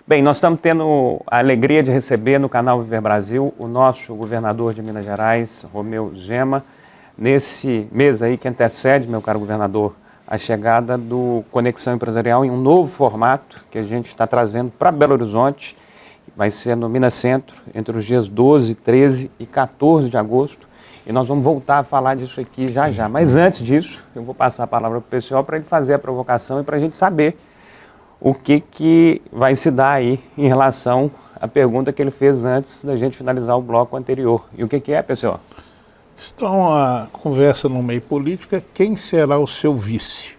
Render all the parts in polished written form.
Bem, nós estamos tendo a alegria de receber no canal Viver Brasil o nosso governador de Minas Gerais, Romeu Zema, nesse mês aí que antecede, meu caro governador, a chegada do Conexão Empresarial em um novo formato que a gente está trazendo para Belo Horizonte. Vai ser no Minas Centro, entre os dias 12, 13 e 14 de agosto. E nós vamos voltar a falar disso aqui já já. Mas antes disso, eu vou passar a palavra para o pessoal para ele fazer a provocação e para a gente saber o que vai se dar aí em relação à pergunta que ele fez antes da gente finalizar o bloco anterior. E o que é, pessoal? Então, a conversa no meio político é quem será o seu vice.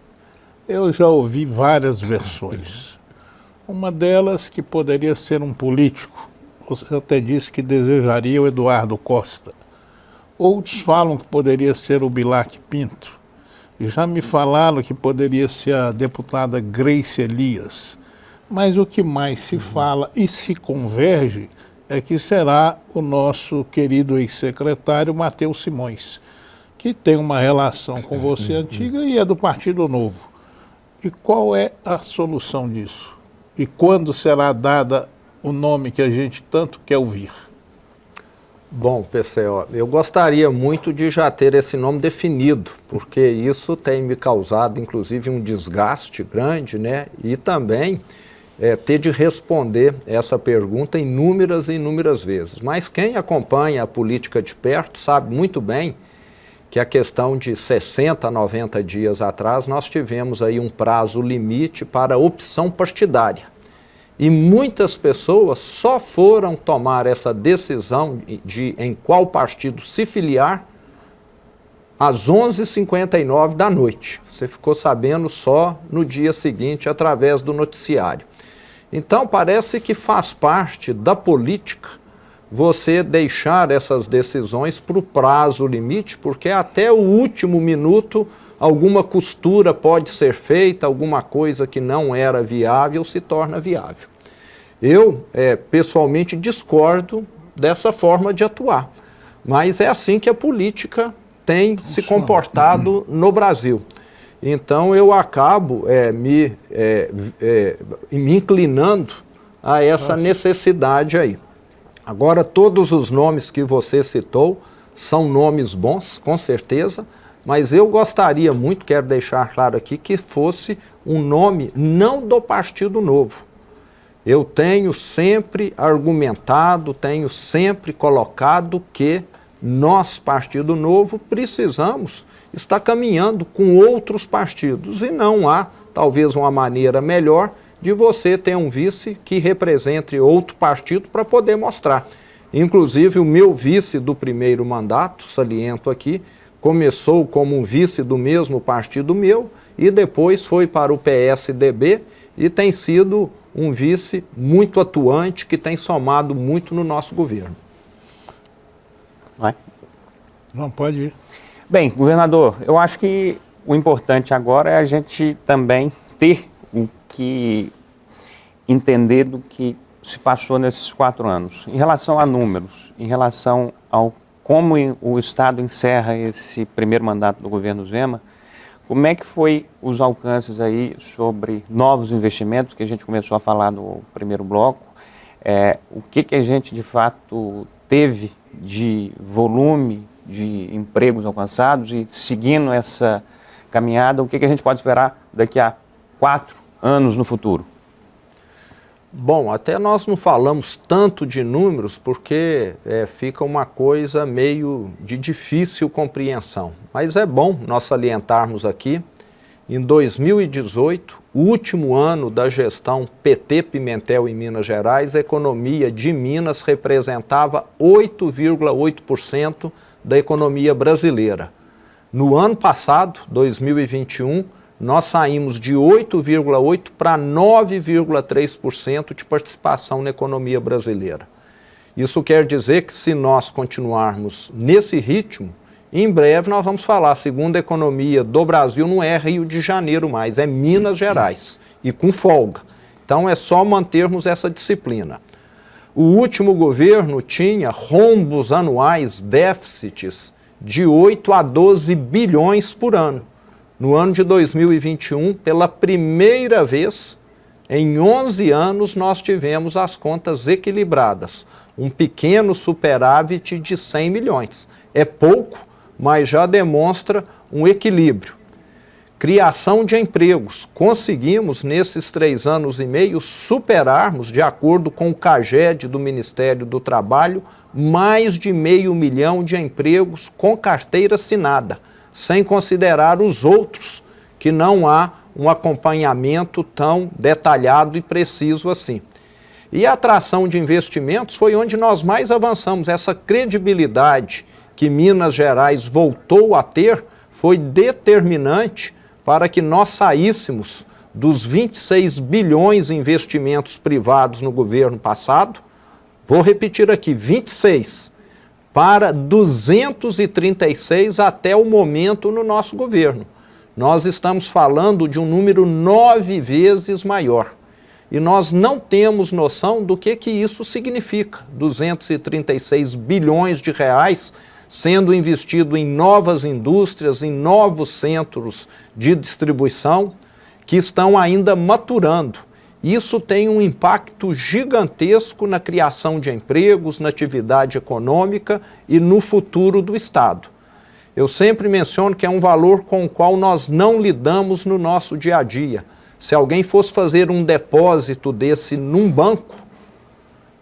Eu já ouvi várias versões. Uma delas que poderia ser um político. Você até disse que desejaria o Eduardo Costa. Outros falam que poderia ser o Bilac Pinto. Já me falaram que poderia ser a deputada Grace Elias. Mas o que mais se fala e se converge é que será o nosso querido ex-secretário Matheus Simões, que tem uma relação com você antiga e é do Partido Novo. E qual é a solução disso? E quando será dada o nome que a gente tanto quer ouvir? Bom, PCO, eu gostaria muito de já ter esse nome definido, porque isso tem me causado, inclusive, um desgaste grande, né? E também ter de responder essa pergunta inúmeras e inúmeras vezes. Mas quem acompanha a política de perto sabe muito bem que a questão de 60 a 90 dias atrás, nós tivemos aí um prazo limite para opção partidária. E muitas pessoas só foram tomar essa decisão de em qual partido se filiar às 11h59 da noite. Você ficou sabendo só no dia seguinte, através do noticiário. Então, parece que faz parte da política você deixar essas decisões para o prazo limite, porque até o último minuto alguma costura pode ser feita, alguma coisa que não era viável se torna viável. Eu, pessoalmente, discordo dessa forma de atuar, mas é assim que a política tem se comportado no Brasil. Então, eu acabo me inclinando a essa necessidade aí. Agora, todos os nomes que você citou são nomes bons, com certeza, mas eu gostaria muito, quero deixar claro aqui, que fosse um nome não do Partido Novo. Eu tenho sempre argumentado, tenho sempre colocado que nós, Partido Novo, precisamos estar caminhando com outros partidos e não há, talvez, uma maneira melhor de você ter um vice que represente outro partido para poder mostrar. Inclusive, o meu vice do primeiro mandato, saliento aqui, começou como um vice do mesmo partido meu e depois foi para o PSDB e tem sido um vice muito atuante que tem somado muito no nosso governo. Vai? Não, pode ir. Bem, governador, eu acho que o importante agora é a gente também ter o que entender do que se passou nesses 4 anos. Em relação a números, em relação ao como o Estado encerra esse primeiro mandato do governo Zema, como é que foi os alcances aí sobre novos investimentos, que a gente começou a falar no primeiro bloco, o que a gente de fato teve de volume de empregos alcançados e seguindo essa caminhada, o que a gente pode esperar daqui a 4 anos no futuro? Bom, até nós não falamos tanto de números porque fica uma coisa meio de difícil compreensão. Mas é bom nós salientarmos aqui, em 2018, o último ano da gestão PT Pimentel em Minas Gerais, a economia de Minas representava 8,8% da economia brasileira. No ano passado, 2021, nós saímos de 8,8% para 9,3% de participação na economia brasileira. Isso quer dizer que se nós continuarmos nesse ritmo, em breve nós vamos falar, a segunda economia do Brasil não é Rio de Janeiro mais, é Minas Gerais, e com folga. Então é só mantermos essa disciplina. O último governo tinha rombos anuais, déficits de 8 a 12 bilhões por ano. No ano de 2021, pela primeira vez Em 11 anos nós tivemos as contas equilibradas, um pequeno superávit de 100 milhões. É pouco, mas já demonstra um equilíbrio. Criação de empregos. Conseguimos, nesses 3 anos e meio, superarmos, de acordo com o CAGED do Ministério do Trabalho, mais de 500 mil de empregos com carteira assinada, sem considerar os outros, que não há um acompanhamento tão detalhado e preciso assim. E a atração de investimentos foi onde nós mais avançamos. Essa credibilidade que Minas Gerais voltou a ter foi determinante para que nós saíssemos dos 26 bilhões em investimentos privados no governo passado, vou repetir aqui, 26, para 236 até o momento no nosso governo. Nós estamos falando de um número 9 vezes maior. E nós não temos noção do que isso significa. 236 bilhões de reais sendo investido em novas indústrias, em novos centros de distribuição que estão ainda maturando. Isso tem um impacto gigantesco na criação de empregos, na atividade econômica e no futuro do Estado. Eu sempre menciono que é um valor com o qual nós não lidamos no nosso dia a dia. Se alguém fosse fazer um depósito desse num banco,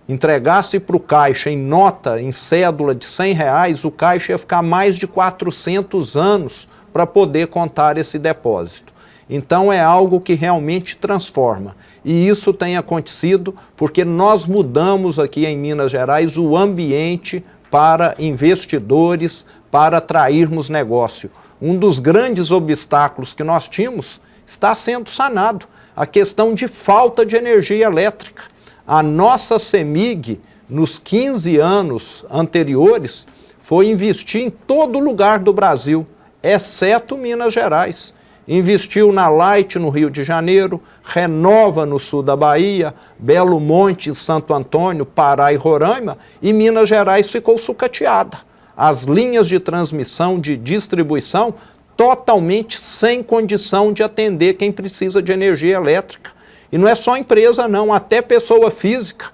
entregasse para o caixa em nota, em cédula de R$100, o caixa ia ficar mais de 400 anos para poder contar esse depósito. Então é algo que realmente transforma. E isso tem acontecido porque nós mudamos aqui em Minas Gerais o ambiente para investidores, para atrairmos negócio. Um dos grandes obstáculos que nós tínhamos está sendo sanado, a questão de falta de energia elétrica. A nossa CEMIG, nos 15 anos anteriores, foi investir em todo lugar do Brasil, exceto Minas Gerais. Investiu na Light no Rio de Janeiro, Renova no sul da Bahia, Belo Monte, Santo Antônio, Pará e Roraima, e Minas Gerais ficou sucateada. As linhas de transmissão, de distribuição, totalmente sem condição de atender quem precisa de energia elétrica. E não é só empresa não, até pessoa física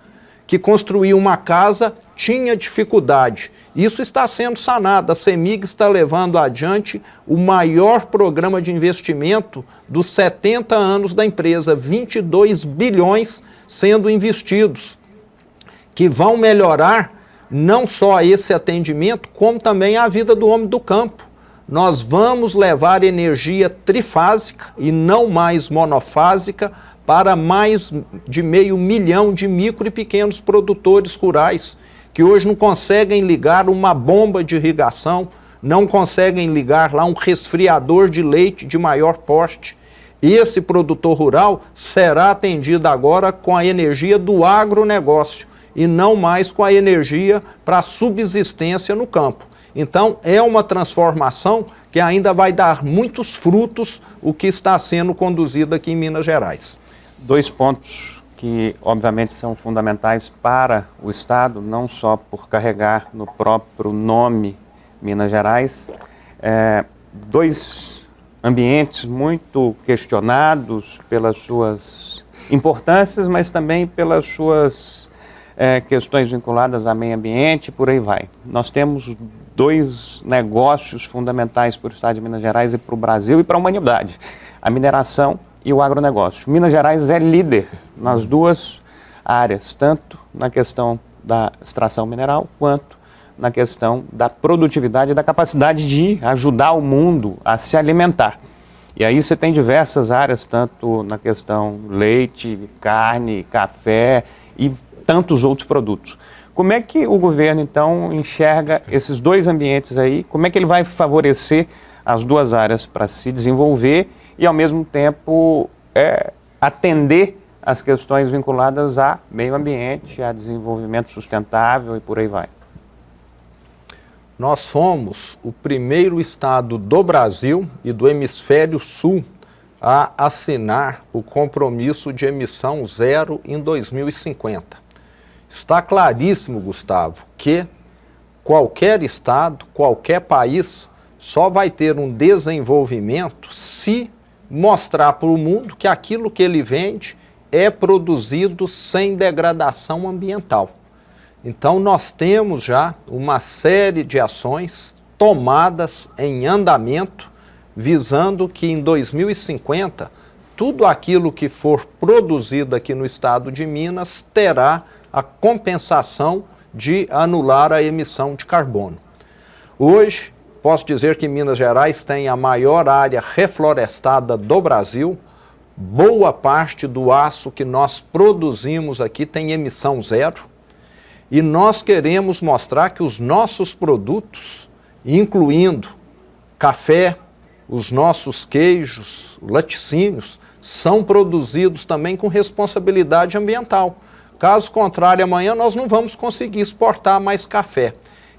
que construiu uma casa tinha dificuldade. Isso está sendo sanado. A CEMIG está levando adiante o maior programa de investimento dos 70 anos da empresa, 22 bilhões sendo investidos, que vão melhorar não só esse atendimento, como também a vida do homem do campo. Nós vamos levar energia trifásica e não mais monofásica para mais de 500 mil de micro e pequenos produtores rurais, que hoje não conseguem ligar uma bomba de irrigação, não conseguem ligar lá um resfriador de leite de maior porte. Esse produtor rural será atendido agora com a energia do agronegócio e não mais com a energia para subsistência no campo. Então, é uma transformação que ainda vai dar muitos frutos, o que está sendo conduzido aqui em Minas Gerais. 2 pontos que, obviamente, são fundamentais para o Estado, não só por carregar no próprio nome Minas Gerais. 2 ambientes muito questionados pelas suas importâncias, mas também pelas suas questões vinculadas ao meio ambiente, por aí vai. Nós temos 2 negócios fundamentais para o Estado de Minas Gerais e para o Brasil e para a humanidade: a mineração e o agronegócio. Minas Gerais é líder nas 2 áreas, tanto na questão da extração mineral, quanto na questão da produtividade e da capacidade de ajudar o mundo a se alimentar. E aí você tem diversas áreas, tanto na questão leite, carne, café e tantos outros produtos. Como é que o governo, então, enxerga esses 2 ambientes aí? Como é que ele vai favorecer as 2 áreas para se desenvolver e, ao mesmo tempo, atender as questões vinculadas a meio ambiente, a desenvolvimento sustentável e por aí vai? Nós fomos o primeiro estado do Brasil e do hemisfério sul a assinar o compromisso de emissão zero em 2050. Está claríssimo, Gustavo, que qualquer estado, qualquer país só vai ter um desenvolvimento se mostrar para o mundo que aquilo que ele vende é produzido sem degradação ambiental. Então nós temos já uma série de ações tomadas em andamento, visando que em 2050 tudo aquilo que for produzido aqui no estado de Minas terá a compensação de anular a emissão de carbono. Hoje, posso dizer que Minas Gerais tem a maior área reflorestada do Brasil. Boa parte do aço que nós produzimos aqui tem emissão zero. E nós queremos mostrar que os nossos produtos, incluindo café, os nossos queijos, laticínios, são produzidos também com responsabilidade ambiental. Caso contrário, amanhã nós não vamos conseguir exportar mais café.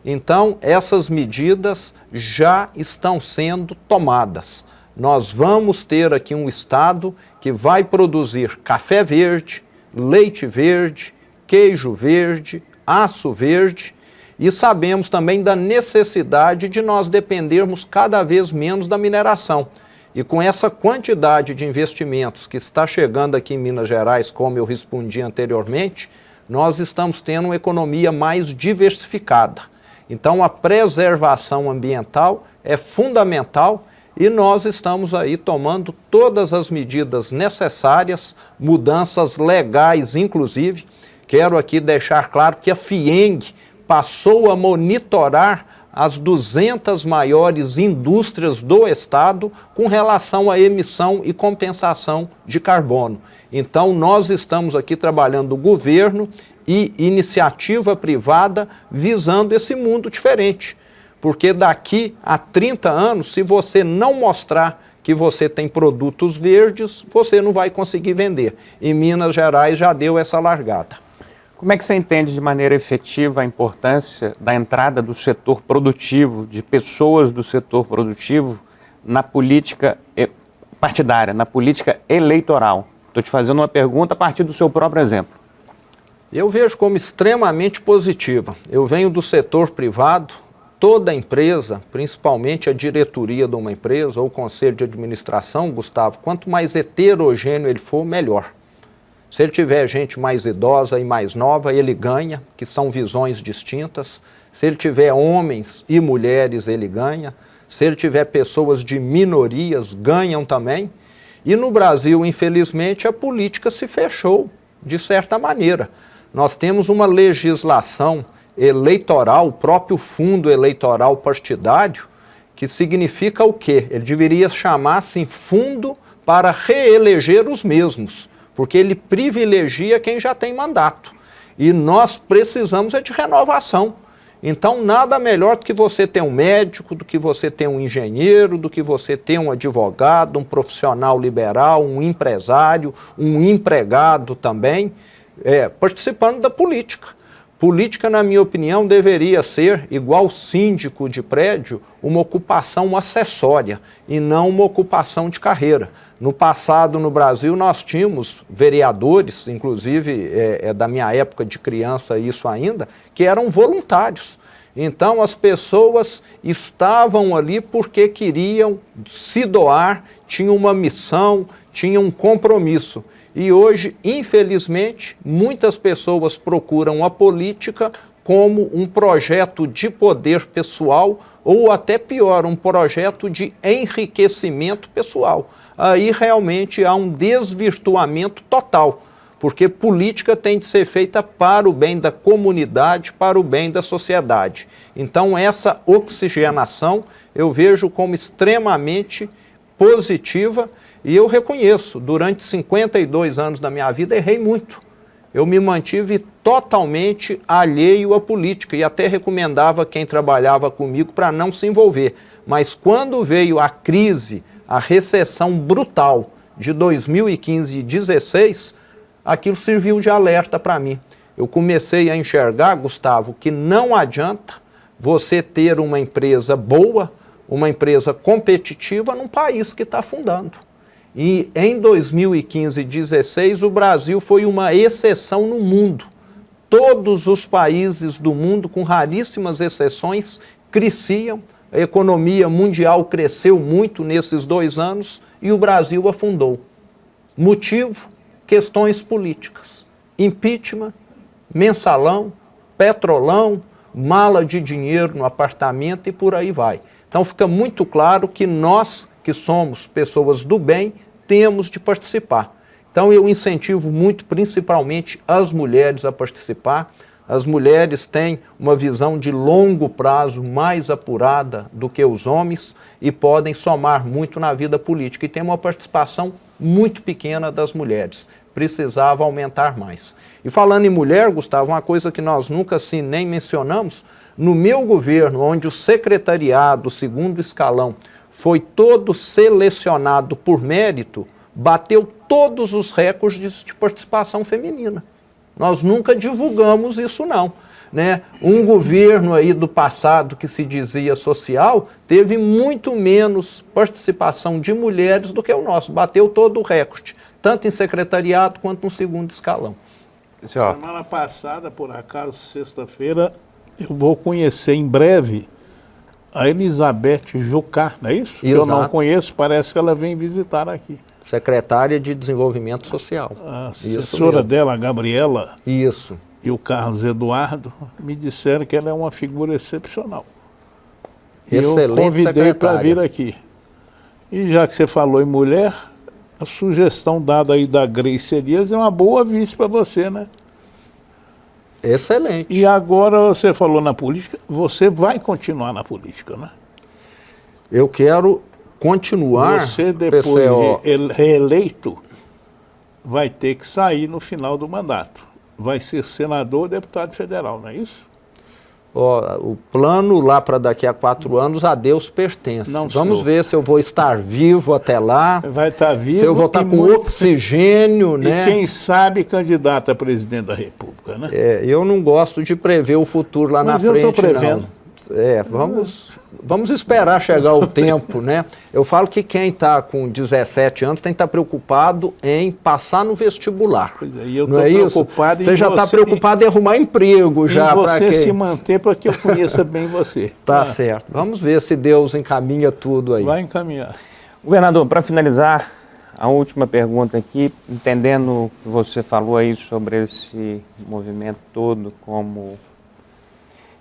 Então, essas medidas já estão sendo tomadas. Nós vamos ter aqui um estado que vai produzir café verde, leite verde, queijo verde, aço verde, e sabemos também da necessidade de nós dependermos cada vez menos da mineração. E com essa quantidade de investimentos que está chegando aqui em Minas Gerais, como eu respondi anteriormente, nós estamos tendo uma economia mais diversificada. Então a preservação ambiental é fundamental e nós estamos aí tomando todas as medidas necessárias, mudanças legais inclusive. Quero aqui deixar claro que a FIENG passou a monitorar as 200 maiores indústrias do estado com relação à emissão e compensação de carbono. Então nós estamos aqui trabalhando o governo e iniciativa privada visando esse mundo diferente. Porque daqui a 30 anos, se você não mostrar que você tem produtos verdes, você não vai conseguir vender. E Minas Gerais já deu essa largada. Como é que você entende de maneira efetiva a importância da entrada do setor produtivo, de pessoas do setor produtivo, na política partidária, na política eleitoral? Estou te fazendo uma pergunta a partir do seu próprio exemplo. Eu vejo como extremamente positiva. Eu venho do setor privado, toda empresa, principalmente a diretoria de uma empresa ou o conselho de administração, Gustavo, quanto mais heterogêneo ele for, melhor. Se ele tiver gente mais idosa e mais nova, ele ganha, que são visões distintas. Se ele tiver homens e mulheres, ele ganha. Se ele tiver pessoas de minorias, ganham também. E no Brasil, infelizmente, a política se fechou, de certa maneira. Nós temos uma legislação eleitoral, o próprio fundo eleitoral partidário, que significa o quê? Ele deveria chamar-se fundo para reeleger os mesmos, porque ele privilegia quem já tem mandato. E nós precisamos de renovação. Então, nada melhor do que você ter um médico, do que você ter um engenheiro, do que você ter um advogado, um profissional liberal, um empresário, um empregado também, participando da política. Política, na minha opinião, deveria ser, igual síndico de prédio, uma ocupação acessória e não uma ocupação de carreira. No passado, no Brasil, nós tínhamos vereadores, inclusive da minha época de criança isso ainda, que eram voluntários. Então as pessoas estavam ali porque queriam se doar, tinham uma missão, tinham um compromisso. E hoje, infelizmente, muitas pessoas procuram a política como um projeto de poder pessoal ou até pior, um projeto de enriquecimento pessoal. Aí realmente há um desvirtuamento total, porque política tem de ser feita para o bem da comunidade, para o bem da sociedade. Então essa oxigenação eu vejo como extremamente positiva e eu reconheço, durante 52 anos da minha vida errei muito. Eu me mantive totalmente alheio à política e até recomendava quem trabalhava comigo para não se envolver. Mas quando veio a crise, a recessão brutal de 2015 e 2016, aquilo serviu de alerta para mim. Eu comecei a enxergar, Gustavo, que não adianta você ter uma empresa boa, uma empresa competitiva num país que está afundando. E em 2015 e 2016, o Brasil foi uma exceção no mundo. Todos os países do mundo, com raríssimas exceções, cresciam. A economia mundial cresceu muito nesses 2 anos e o Brasil afundou. Motivo? questões políticas. Impeachment, mensalão, petrolão, mala de dinheiro no apartamento e por aí vai. Então fica muito claro que nós, que somos pessoas do bem, temos de participar. Então eu incentivo muito, principalmente, as mulheres a participar. As mulheres têm uma visão de longo prazo mais apurada do que os homens e podem somar muito na vida política. E tem uma participação muito pequena das mulheres. Precisava aumentar mais. E falando em mulher, Gustavo, uma coisa que nós nunca assim nem mencionamos, no meu governo, onde o secretariado, segundo escalão, foi todo selecionado por mérito, bateu todos os recordes de participação feminina. Nós nunca divulgamos isso não, né? Um governo aí do passado que se dizia social teve muito menos participação de mulheres do que o nosso, bateu todo o recorde, tanto em secretariado quanto no segundo escalão. Semana passada, por acaso, sexta-feira, eu vou conhecer em breve a Elizabeth Jucá, não é isso? Exato. Eu não conheço, parece que ela vem visitar aqui. Secretária de Desenvolvimento Social. A assessora dela, a Gabriela, Isso. e o Carlos Eduardo, me disseram que ela é uma figura excepcional. E Excelente eu convidei para secretária. vir aqui. E já que você falou em mulher, a sugestão dada aí da Grace Elias é uma boa vice para você, né? Excelente. E agora você falou na política, você vai continuar na política, né? Eu quero continuar, Você, depois PCO, de reeleito, vai ter que sair no final do mandato. Vai ser senador ou deputado federal, não é isso? ó, o plano lá para daqui a 4 anos a Deus pertence. Não, Vamos senhor. ver se eu vou estar vivo até lá, Vai estar vivo se eu vou estar e com muito- oxigênio, né? E quem sabe candidato a presidente da República, né? É, eu não gosto de prever o futuro lá Mas na eu frente, tô prevendo. não. É, vamos esperar chegar o tempo, né? Eu falo que quem está com 17 anos tem que estar preocupado em passar no vestibular. Pois é, e eu Não tô é isso? preocupado em Você já está você- preocupado em arrumar emprego já E para você quê? se manter para que eu conheça bem você. Tá Ah, certo. Vamos ver se Deus encaminha tudo aí. Vai encaminhar. Governador, para finalizar, a última pergunta aqui, entendendo que você falou aí sobre esse movimento todo como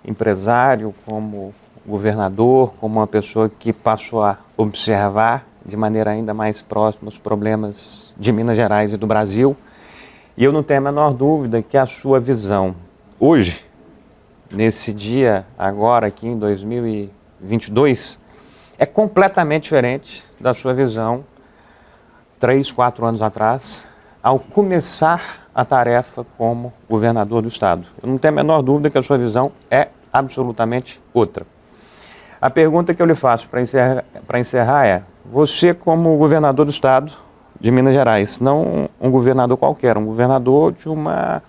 empresário, como governador, como uma pessoa que passou a observar de maneira ainda mais próxima os problemas de Minas Gerais e do Brasil. E eu não tenho a menor dúvida que a sua visão hoje, nesse dia agora aqui em 2022, é completamente diferente da sua visão 3, 4 anos atrás, ao começar a tarefa como governador do estado. Eu não tenho a menor dúvida que a sua visão é absolutamente outra. A pergunta que eu lhe faço para encerrar é, você como governador do estado de Minas Gerais, não um governador qualquer, um governador de uma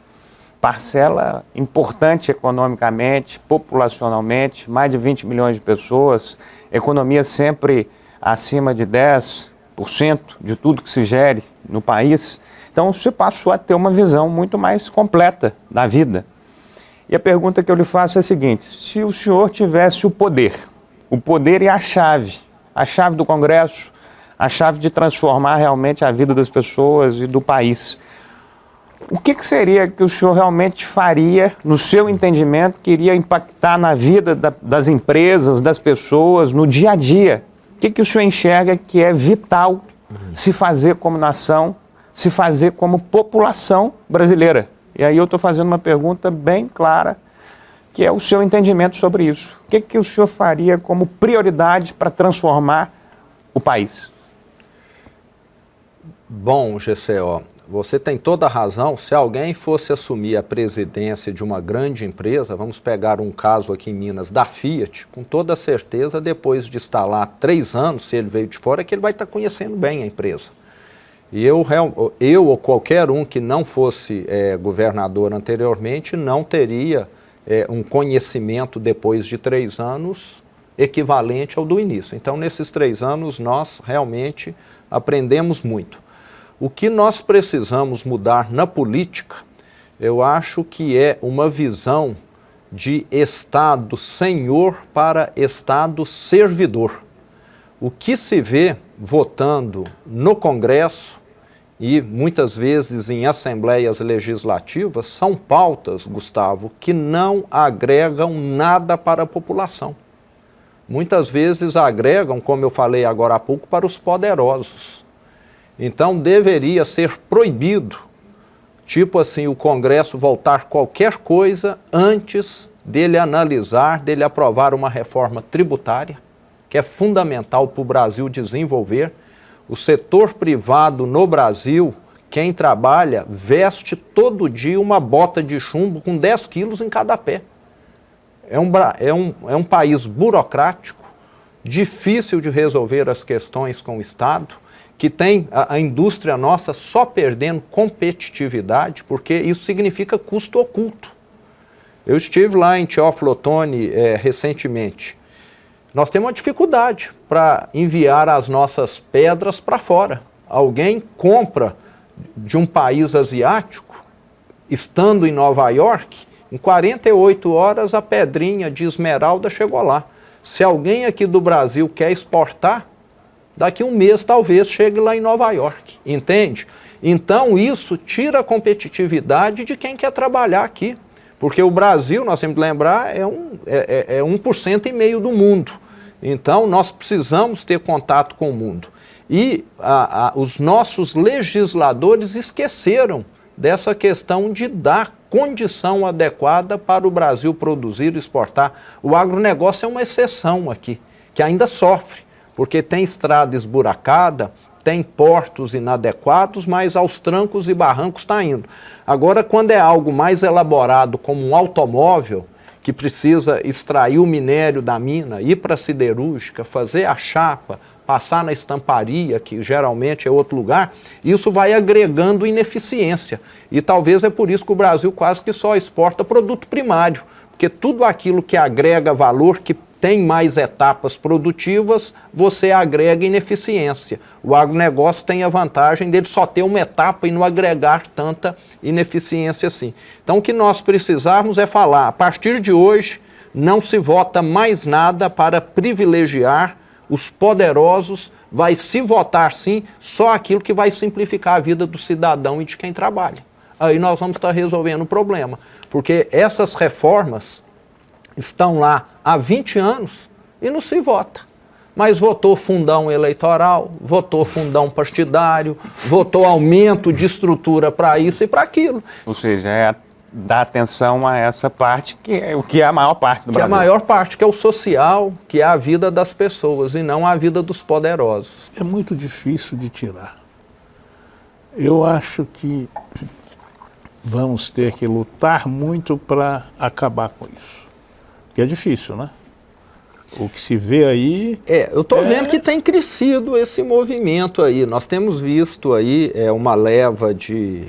parcela importante economicamente, populacionalmente, mais de 20 milhões de pessoas, economia sempre acima de 10% de tudo que se gere no país. Então você passou a ter uma visão muito mais completa da vida. E a pergunta que eu lhe faço é a seguinte, se o senhor tivesse o poder e a chave do Congresso, a chave de transformar realmente a vida das pessoas e do país, o que seria que o senhor realmente faria, no seu entendimento, que iria impactar na vida das empresas, das pessoas, no dia a dia? O que o senhor enxerga que é vital se fazer como nação, se fazer como população brasileira? E aí eu estou fazendo uma pergunta bem clara, que é o seu entendimento sobre isso. O que o senhor faria como prioridade para transformar o país? Bom, GCO, você tem toda a razão. Se alguém fosse assumir a presidência de uma grande empresa, vamos pegar um caso aqui em Minas, da Fiat, com toda certeza, depois de estar lá 3 anos, se ele veio de fora, é que ele vai estar conhecendo bem a empresa. E eu ou qualquer um que não fosse governador anteriormente, não teria um conhecimento depois de 3 anos equivalente ao do início. Então, nesses 3 anos, nós realmente aprendemos muito. O que nós precisamos mudar na política, eu acho que é uma visão de Estado senhor para Estado servidor. O que se vê votando no Congresso e muitas vezes em assembleias legislativas, são pautas, Gustavo, que não agregam nada para a população. Muitas vezes agregam, como eu falei agora há pouco, para os poderosos. Então deveria ser proibido, tipo assim, o Congresso voltar qualquer coisa antes dele analisar, dele aprovar uma reforma tributária, que é fundamental para o Brasil desenvolver. O setor privado no Brasil, quem trabalha, veste todo dia uma bota de chumbo com 10 quilos em cada pé. É um país burocrático, difícil de resolver as questões com o Estado, que tem a indústria nossa só perdendo competitividade, porque isso significa custo oculto. Eu estive lá em Teófilo Otoni recentemente. Nós temos uma dificuldade para enviar as nossas pedras para fora. Alguém compra de um país asiático, estando em Nova York, em 48 horas a pedrinha de esmeralda chegou lá. Se alguém aqui do Brasil quer exportar, daqui um mês talvez chegue lá em Nova York, entende? Então isso tira a competitividade de quem quer trabalhar aqui. Porque o Brasil, nós temos que lembrar, é 1,5% do mundo. Então nós precisamos ter contato com o mundo. E os nossos legisladores esqueceram dessa questão de dar condição adequada para o Brasil produzir e exportar. O agronegócio é uma exceção aqui, que ainda sofre, porque tem estrada esburacada, tem portos inadequados, mas aos trancos e barrancos está indo. Agora, quando é algo mais elaborado, como um automóvel, que precisa extrair o minério da mina, ir para a siderúrgica, fazer a chapa, passar na estamparia, que geralmente é outro lugar, isso vai agregando ineficiência. E talvez é por isso que o Brasil quase que só exporta produto primário, porque tudo aquilo que agrega valor, que tem mais etapas produtivas, você agrega ineficiência. O agronegócio tem a vantagem dele só ter uma etapa e não agregar tanta ineficiência assim. Então o que nós precisarmos é falar, a partir de hoje, não se vota mais nada para privilegiar os poderosos, vai se votar sim só aquilo que vai simplificar a vida do cidadão e de quem trabalha. Aí nós vamos estar resolvendo o problema, porque essas reformas estão lá há 20 anos e não se vota. Mas votou fundão eleitoral, votou fundão partidário, votou aumento de estrutura para isso e para aquilo. Ou seja, dar atenção a essa parte que é o que é a maior parte do Brasil. Que é a maior parte, que é o social, que é a vida das pessoas e não a vida dos poderosos. É muito difícil de tirar. Eu acho que vamos ter que lutar muito para acabar com isso. Que é difícil, né? O que se vê aí... eu estou vendo que tem crescido esse movimento aí. Nós temos visto aí uma leva de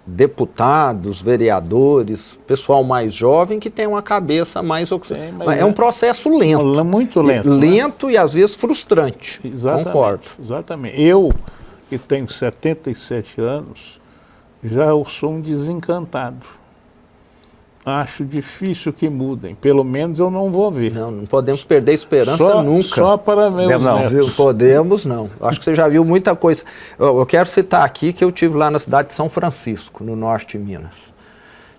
deputados, vereadores, pessoal mais jovem que tem uma cabeça mais oxigenada. É um processo lento. Muito lento. Lento, né? E às vezes frustrante. Exatamente. Concordo. Exatamente. Eu, que tenho 77 anos, já sou um desencantado. Acho difícil que mudem. Pelo menos eu não vou ver. Não podemos perder a esperança nunca. Só para meus netos. Podemos não. Acho que você já viu muita coisa. Eu quero citar aqui que eu estive lá na cidade de São Francisco, no norte de Minas.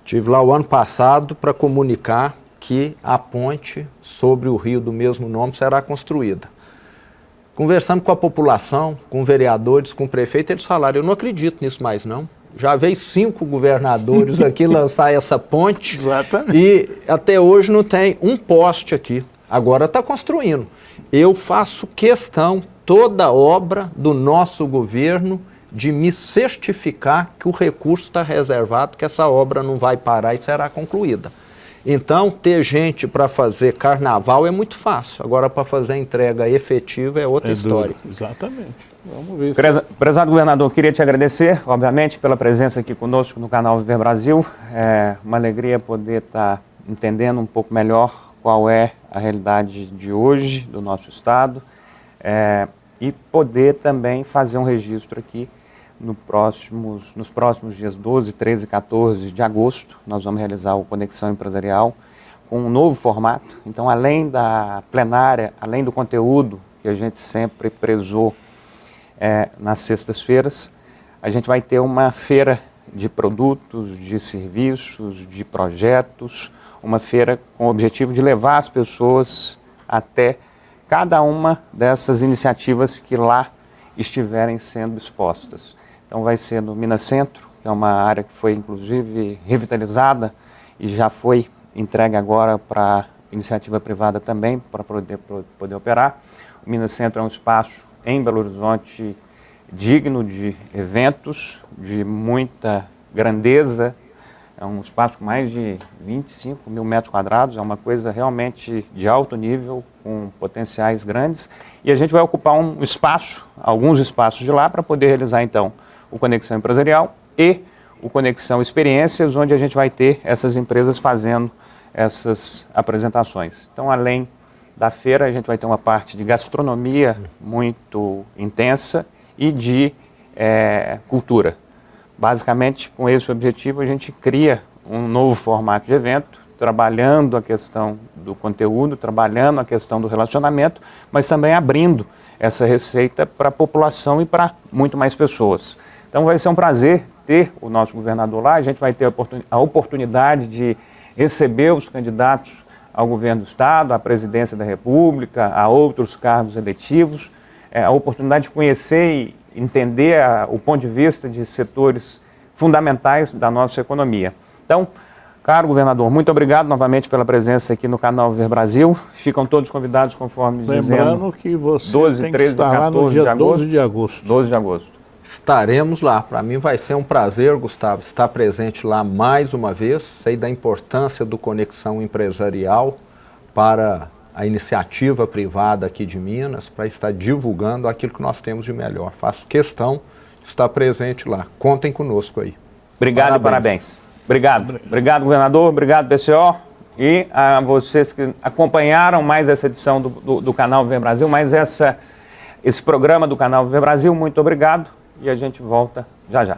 Estive lá o ano passado para comunicar que a ponte sobre o rio do mesmo nome será construída. Conversando com a população, com vereadores, com o prefeito, eles falaram, eu não acredito nisso mais não. Já veio 5 governadores aqui lançar essa ponte. Exatamente. E até hoje não tem um poste aqui. Agora está construindo. Eu faço questão, toda obra do nosso governo, de me certificar que o recurso está reservado, que essa obra não vai parar e será concluída. Então, ter gente para fazer carnaval é muito fácil. Agora, para fazer a entrega efetiva é outra história. Duro. Exatamente. Vamos ver. Prezado governador, queria te agradecer, obviamente, pela presença aqui conosco no canal Viver Brasil. É uma alegria poder estar entendendo um pouco melhor qual é a realidade de hoje do nosso estado e poder também fazer um registro aqui nos próximos dias 12, 13 e 14 de agosto. Nós vamos realizar o Conexão Empresarial com um novo formato. Então, além da plenária, além do conteúdo que a gente sempre prezou nas sextas-feiras, a gente vai ter uma feira de produtos, de serviços, de projetos, uma feira com o objetivo de levar as pessoas até cada uma dessas iniciativas que lá estiverem sendo expostas. Então vai ser no Minas Centro, que é uma área que foi inclusive revitalizada e já foi entregue agora para iniciativa privada também, para poder operar. O Minas Centro é um espaço em Belo Horizonte digno de eventos, de muita grandeza. É um espaço com mais de 25 mil metros quadrados, é uma coisa realmente de alto nível, com potenciais grandes. E a gente vai ocupar um espaço, alguns espaços de lá, para poder realizar então o Conexão Empresarial e o Conexão Experiências, onde a gente vai ter essas empresas fazendo essas apresentações. Então, além da feira, a gente vai ter uma parte de gastronomia muito intensa e de cultura. Basicamente, com esse objetivo, a gente cria um novo formato de evento, trabalhando a questão do conteúdo, trabalhando a questão do relacionamento, mas também abrindo essa receita para a população e para muito mais pessoas. Então vai ser um prazer ter o nosso governador lá, a gente vai ter a oportunidade de receber os candidatos ao governo do Estado, à presidência da República, a outros cargos eletivos, a oportunidade de conhecer e entender o ponto de vista de setores fundamentais da nossa economia. Então, caro governador, muito obrigado novamente pela presença aqui no canal Viver Brasil. Ficam todos convidados, conforme lembrando que você 12, tem 13, que estar 14 lá no dia de agosto, 12 de agosto. 12 de agosto. Estaremos lá. Para mim vai ser um prazer, Gustavo, estar presente lá mais uma vez. Sei da importância do Conexão Empresarial para a iniciativa privada aqui de Minas, para estar divulgando aquilo que nós temos de melhor. Faço questão de estar presente lá. Contem conosco aí. Obrigado e parabéns. Obrigado. Obrigado, governador. Obrigado, PCO. E a vocês que acompanharam mais essa edição do canal Viver Brasil, mais esse programa do canal Viver Brasil, muito obrigado. E a gente volta já já.